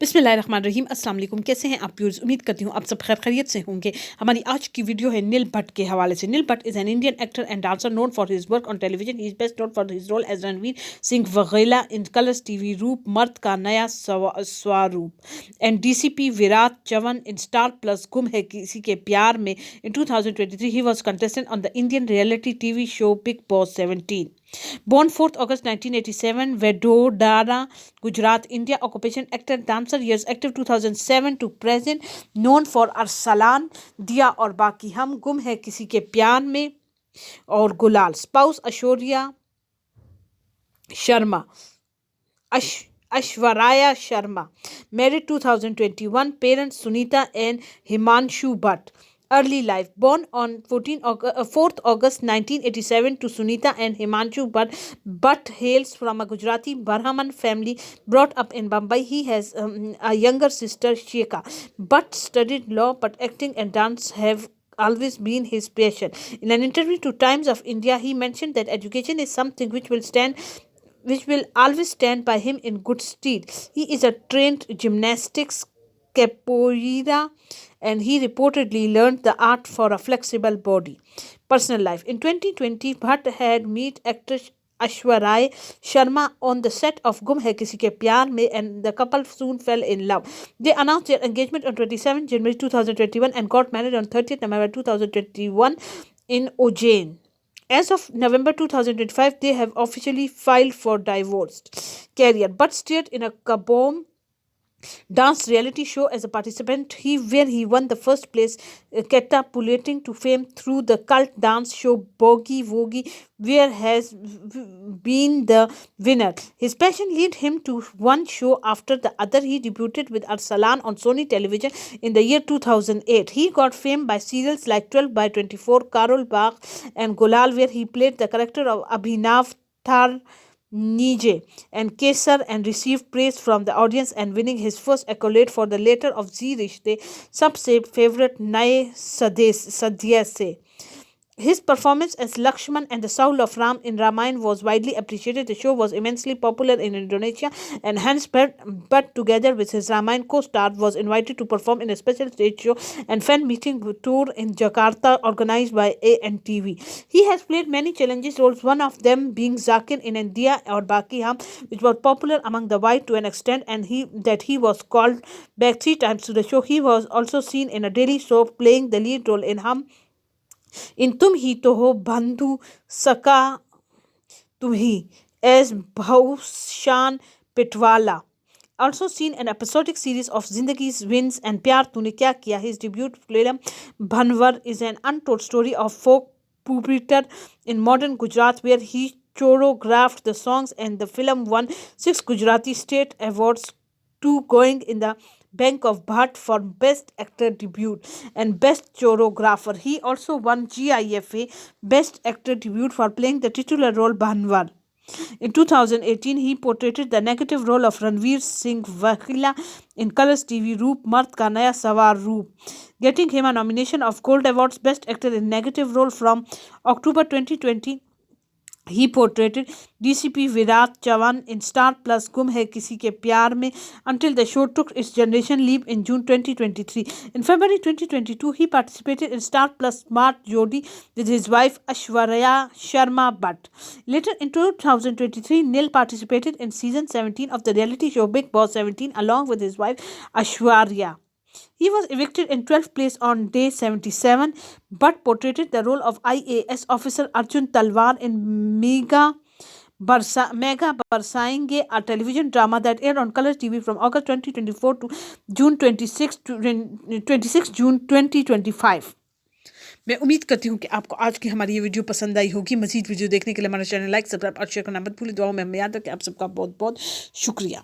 बिस्मिल्लाहिर्रहमानिर्रहीम। अस्सलाम वालेकुम। कैसे हैं आप व्यूअर्स? उम्मीद करती हूँ आप सब खैर खैरियत से होंगे। हमारी आज की वीडियो है नील भट्ट के हवाले से। Neel Bhatt is an Indian actor and dancer known for his work on television. He is best known for his role as Ranveer Singh Vaghela in Colors TV Roop Mard Ka Naya Swaroop and DCP Virat Chavan in Star Plus Ghum Hai किसी के प्यार में। इन 2023 he was contestant on the Indian reality TV show Big Boss 17. Born 4th August 1987, Vadodara, Gujarat, India. Occupation actor, dancer. Years active 2007 to present. Known for Arsalan, Diya और बाकी हम, गुम है किसी के प्यार में और गुलाल. Spouse Aishwarya Sharma. Aishwarya Sharma. Married 2021. Parents Sunita and Himanshu Bhatt. Early life. Born on 4th August 1987 to Sunita and Himanshu Bhatt. Bhatt hails from a Gujarati Brahman family brought up in Mumbai. He has a younger sister, Sheka. Bhatt studied law, but acting and dance have always been his passion. In an interview to Times of India, he mentioned that education is something which will always stand by him in good stead. He is a trained gymnastics capoeira and he reportedly learned the art for a flexible body. Personal life. In 2020, Bhatt had met actress Aishwarya Sharma on the set of Gum Hai Kisi Ke Pyar Mein and the couple soon fell in love. They announced their engagement on 27 January 2021 and got married on 30th November 2021 in Ujjain. As of November 2025, they have officially filed for divorce. Career. Bhatt starred in a Kaboom dance reality show as a participant, where he won the first place, catapulting to fame through the cult dance show Boogie Woogie, where has been the winner. His passion led him to one show after the other. He debuted with Arsalan on Sony Television in the year 2008. He got fame by serials like 12 by 24, Karol Bagh and Gulal, where he played the character of Abhinav Thar Nije and Kesar and received praise from the audience and winning his first accolade for the later of Zee Rishte सबसे favorite नए सदस्य से. His performance as Lakshman and the soul of Ram in Ramayana was widely appreciated. The show was immensely popular in Indonesia and hence Bhatt together with his Ramayana co-star was invited to perform in a special stage show and fan meeting tour in Jakarta organized by ANTV. He has played many challenges roles, one of them being Zakir in India or Baki Hum, which was popular among the white to an extent and he was called back 3 times to the show. He was also seen in a daily soap playing the lead role in तुम ही तो हो बंधु सका तुम ही as Bhaushan Pitwala. Also seen an episodic series of Zindagi's Wins and Pyar Tune Kya Kiya. His debut film Bhanwar is an untold story of folk puberty in modern Gujarat, where he choreographed the songs, and the film won 6 Gujarati state awards, 2 going in the Bank of Bhatt for Best Actor Debut and Best Choreographer. He also won GIFA Best Actor Debut for playing the titular role Bhanwar. In 2018, he portrayed the negative role of Ranveer Singh Vakila in Colors TV Roop Mard Ka Naya Swaroop, getting him a nomination of Gold Awards Best Actor in Negative Role. From October 2020, he portrayed DCP Virat Chavan in Star Plus Gum Hai Kisi Ke Pyar Mein until the show took its generation leave in June 2023. In February 2022, he participated in Star Plus Smart Jodi with his wife Aishwarya Sharma Bhatt. Later in 2023, Nil participated in season 17 of the reality show Big Boss 17 along with his wife Aishwarya. He was evicted in 12th place on day 77, but portrayed the role of IAS officer Arjun Talwar in Mega Barsaenge, a television drama that aired on Color TV from August 2024 to June 26 June 2025. मैं उम्मीद करती हूँ कि आपको आज की हमारी ये वीडियो पसंद आई होगी. मजीद वीडियो देखने के लिए हमारा चैनल लाइक सब्सक्राइब और शेयर करना मत भूलिए. दुआओं में हम याद रखें. आप सबका बहुत बहुत शुक्रिया.